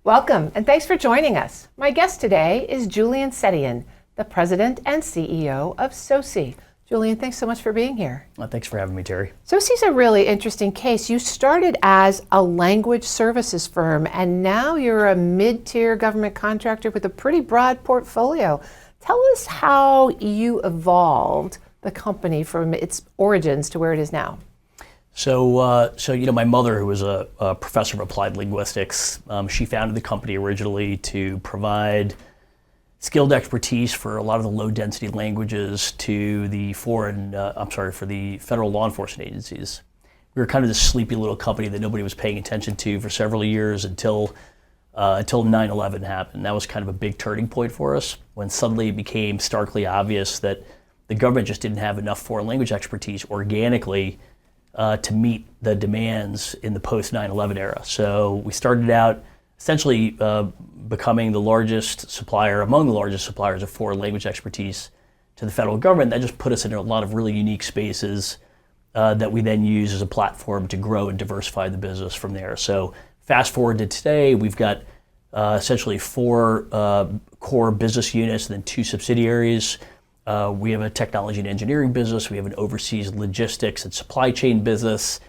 Welcome, and thanks for joining us. My guest today is Julian Setian, the President and CEO of SOSi. Julian, thanks so much for being here. Well, thanks for having me, Terry. SOSi is a really interesting case. You started as a language services firm, and now you're a mid-tier government contractor with a pretty broad portfolio. Tell us how you evolved the company from its origins to where it is now. So my mother, who was a professor of applied linguistics, she founded the company originally to provide skilled expertise for a lot of the low-density languages to the for the federal law enforcement agencies. We were kind of this sleepy little company that nobody was paying attention to for several years until 9/11 happened. That was kind of a big turning point for us, when suddenly it became starkly obvious that the government just didn't have enough foreign language expertise organically to meet the demands in the post 9/11 era. So we started out essentially becoming the largest supplier, among the largest suppliers of foreign language expertise to the federal government. That just put us in a lot of really unique spaces that we then use as a platform to grow and diversify the business from there. So fast forward to today, we've got essentially four core business units and then two subsidiaries. We have a technology and engineering business. We have an overseas logistics and supply chain business.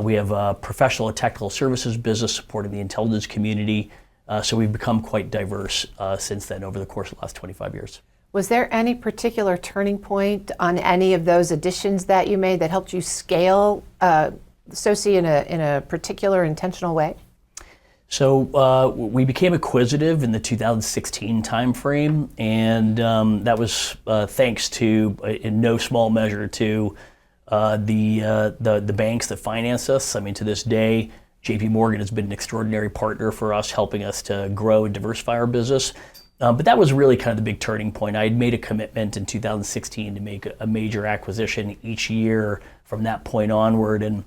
We have a professional and technical services business supporting the intelligence community. So we've become quite diverse since then over the course of the last 25 years. Was there any particular turning point on any of those additions that you made that helped you scale SOSi in a particular intentional way? So we became acquisitive in the 2016 timeframe, and that was thanks to, in no small measure, to the banks that finance us. I mean, to this day, JP Morgan has been an extraordinary partner for us, helping us to grow and diversify our business. But that was really kind of the big turning point. I had made a commitment in 2016 to make a major acquisition each year from that point onward, and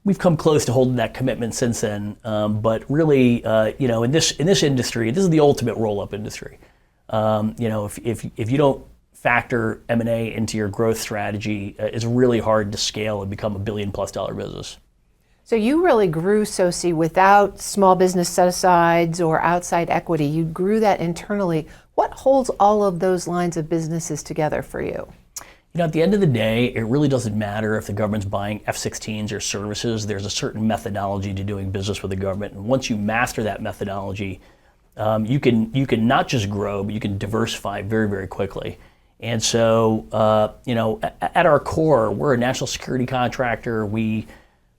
we've come close to holding that commitment since then. But really, in this industry, this is the ultimate roll-up industry. If you don't factor M&A into your growth strategy, it's really hard to scale and become $1 billion+ business. So you really grew SOSi without small business set-asides or outside equity. You grew that internally. What holds all of those lines of businesses together for you? At the end of the day, it really doesn't matter if the government's buying F-16s or services. There's a certain methodology to doing business with the government. And once you master that methodology, you can not just grow, but you can diversify very, very quickly. And so, at our core, we're a national security contractor. We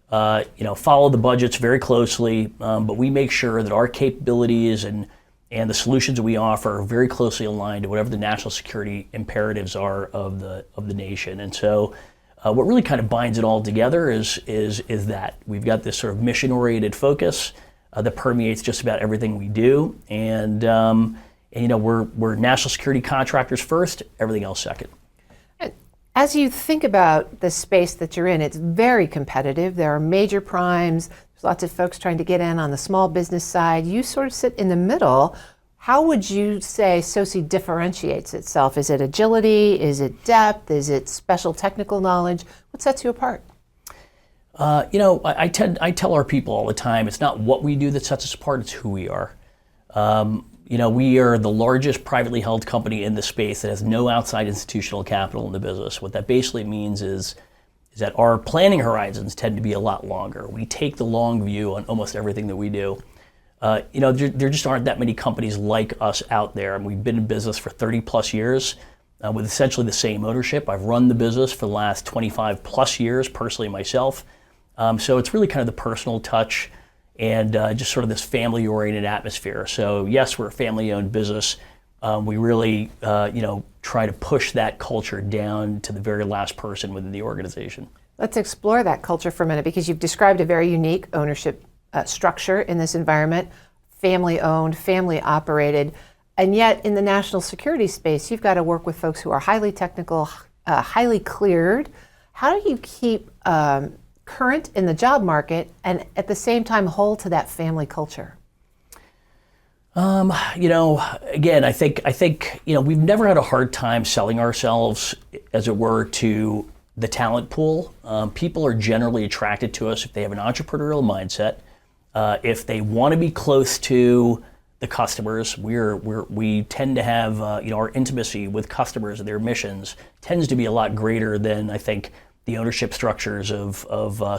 follow the budgets very closely, but we make sure that our capabilities and the solutions that we offer are very closely aligned to whatever the national security imperatives are of the nation. And so what really kind of binds it all together is that we've got this sort of mission-oriented focus that permeates just about everything we do. And we're national security contractors first, everything else second. As you think about the space that you're in, it's very competitive. There are major primes. There's lots of folks trying to get in on the small business side. You sort of sit in the middle. How would you say SOSi differentiates itself? Is it agility? Is it depth? Is it special technical knowledge? What sets you apart? I tell our people all the time, it's not what we do that sets us apart, it's who we are. We are the largest privately held company in the space that has no outside institutional capital in the business. What that basically means is that our planning horizons tend to be a lot longer. We take the long view on almost everything that we do. There just aren't that many companies like us out there. And we've been in business for 30+ years with essentially the same ownership. I've run the business for the last 25+ years personally myself. So it's really kind of the personal touch and just sort of this family-oriented atmosphere. So yes, we're a family-owned business. We really, try to push that culture down to the very last person within the organization. Let's explore that culture for a minute, because you've described a very unique ownership structure in this environment, family-owned, family-operated, and yet in the national security space, you've got to work with folks who are highly technical, highly cleared. How do you keep current in the job market and at the same time hold to that family culture? Again, I think we've never had a hard time selling ourselves, as it were, to the talent pool. People are generally attracted to us if they have an entrepreneurial mindset, If they want to be close to the customers, we tend to have our intimacy with customers and their missions tends to be a lot greater than I think the ownership structures of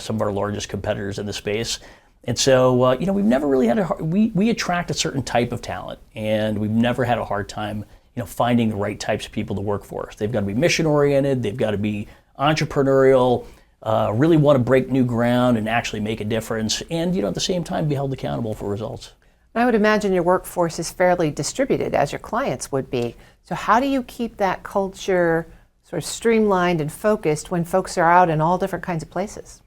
some of our largest competitors in the space. And so we've never really had we attract a certain type of talent, and we've never had a hard time finding the right types of people to work for us. They've got to be mission oriented, they've got to be entrepreneurial, really want to break new ground and actually make a difference, and at the same time be held accountable for results. I would imagine your workforce is fairly distributed, as your clients would be. So how do you keep that culture sort of streamlined and focused when folks are out in all different kinds of places?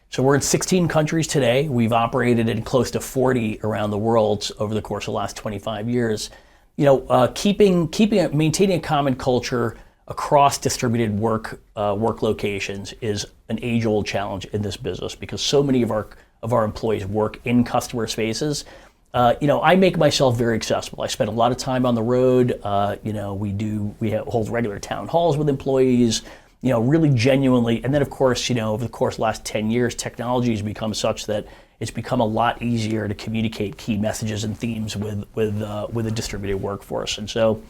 So we're in 16 countries today. We've operated in close to 40 around the world over the course of the last 25 years. Maintaining a common culture across distributed work locations is an age-old challenge in this business because so many of our employees work in customer spaces. I make myself very accessible. I spend a lot of time on the road. We hold regular town halls with employees. Really genuinely, and then of course, over the course of the last 10 years, technology has become such that it's become a lot easier to communicate key messages and themes with a distributed workforce. And so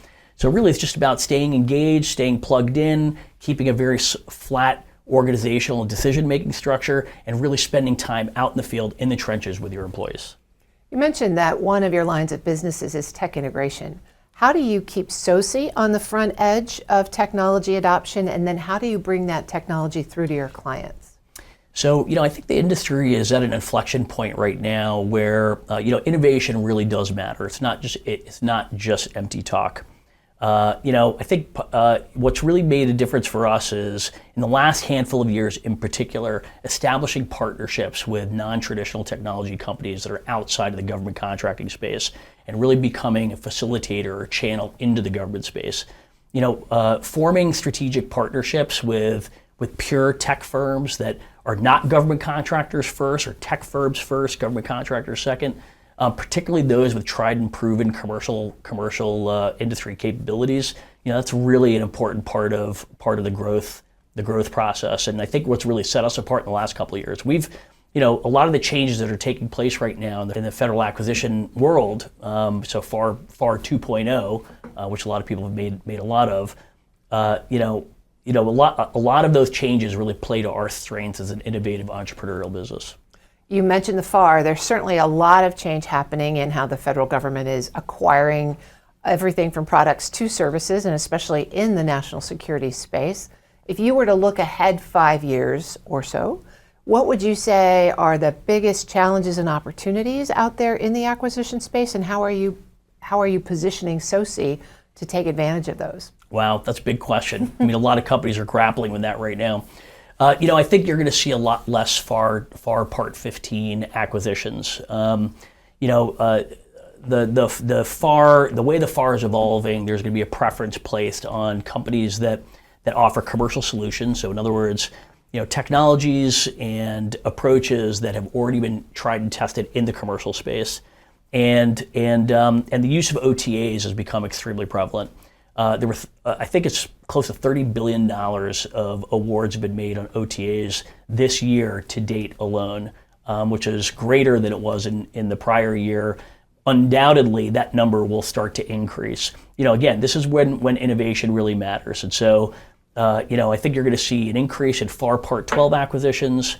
really it's just about staying engaged, staying plugged in, keeping a very flat organizational and decision-making structure, and really spending time out in the field in the trenches with your employees. You mentioned that one of your lines of businesses is tech integration. How do you keep SOSi on the front edge of technology adoption, and then how do you bring that technology through to your clients? So, I think the industry is at an inflection point right now where, innovation really does matter. It's not just empty talk. I think what's really made a difference for us is, in the last handful of years in particular, establishing partnerships with non-traditional technology companies that are outside of the government contracting space and really becoming a facilitator or channel into the government space. Forming strategic partnerships with pure tech firms that are not government contractors first or tech firms first, government contractors second, particularly those with tried and proven commercial industry capabilities. That's really an important part of the growth process. And I think what's really set us apart in the last couple of years, we've a lot of the changes that are taking place right now in the federal acquisition world, so FAR 2.0, which a lot of people have made a lot of, a lot of those changes really play to our strengths as an innovative entrepreneurial business. You mentioned the FAR. There's certainly a lot of change happening in how the federal government is acquiring everything from products to services, and especially in the national security space. If you were to look ahead 5 years or so, what would you say are the biggest challenges and opportunities out there in the acquisition space, and how are you positioning SOSi to take advantage of those? Wow, that's a big question. I mean, a lot of companies are grappling with that right now. I think you're going to see a lot less FAR Part 15 acquisitions. The way the FAR is evolving, there's going to be a preference placed on companies that offer commercial solutions. So in other words, technologies and approaches that have already been tried and tested in the commercial space, and the use of OTAs has become extremely prevalent. I think it's close to $30 billion of awards have been made on OTAs this year to date alone, which is greater than it was in the prior year. Undoubtedly, that number will start to increase. Again, this is when innovation really matters. And so, I think you're going to see an increase in FAR Part 12 acquisitions,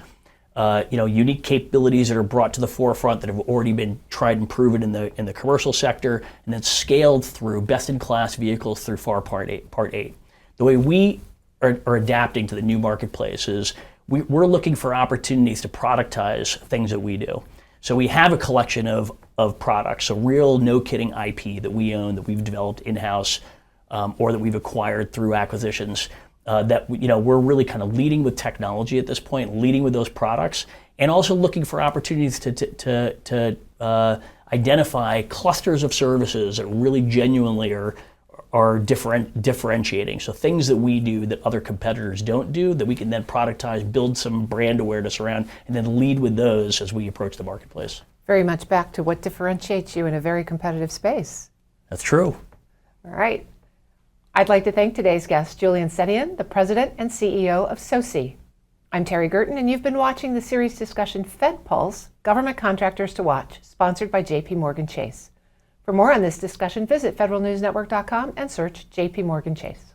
unique capabilities that are brought to the forefront that have already been tried and proven in the commercial sector, and then scaled through best-in-class vehicles through FAR Part 8. The way we are adapting to the new marketplace is we're looking for opportunities to productize things that we do. So we have a collection of products, so real no-kidding IP that we own, that we've developed in-house, or that we've acquired through acquisitions. That we're really kind of leading with technology at this point, leading with those products, and also looking for opportunities to identify clusters of services that really genuinely are differentiating. So things that we do that other competitors don't do, that we can then productize, build some brand awareness around, and then lead with those as we approach the marketplace. Very much back to what differentiates you in a very competitive space. That's true. All right. I'd like to thank today's guest, Julian Setian, the President and CEO of SOSi. I'm Terry Gerton, and you've been watching the series discussion Fed Pulse, Government Contractors to Watch, sponsored by JP Morgan Chase. For more on this discussion, visit federalnewsnetwork.com and search JP Morgan Chase.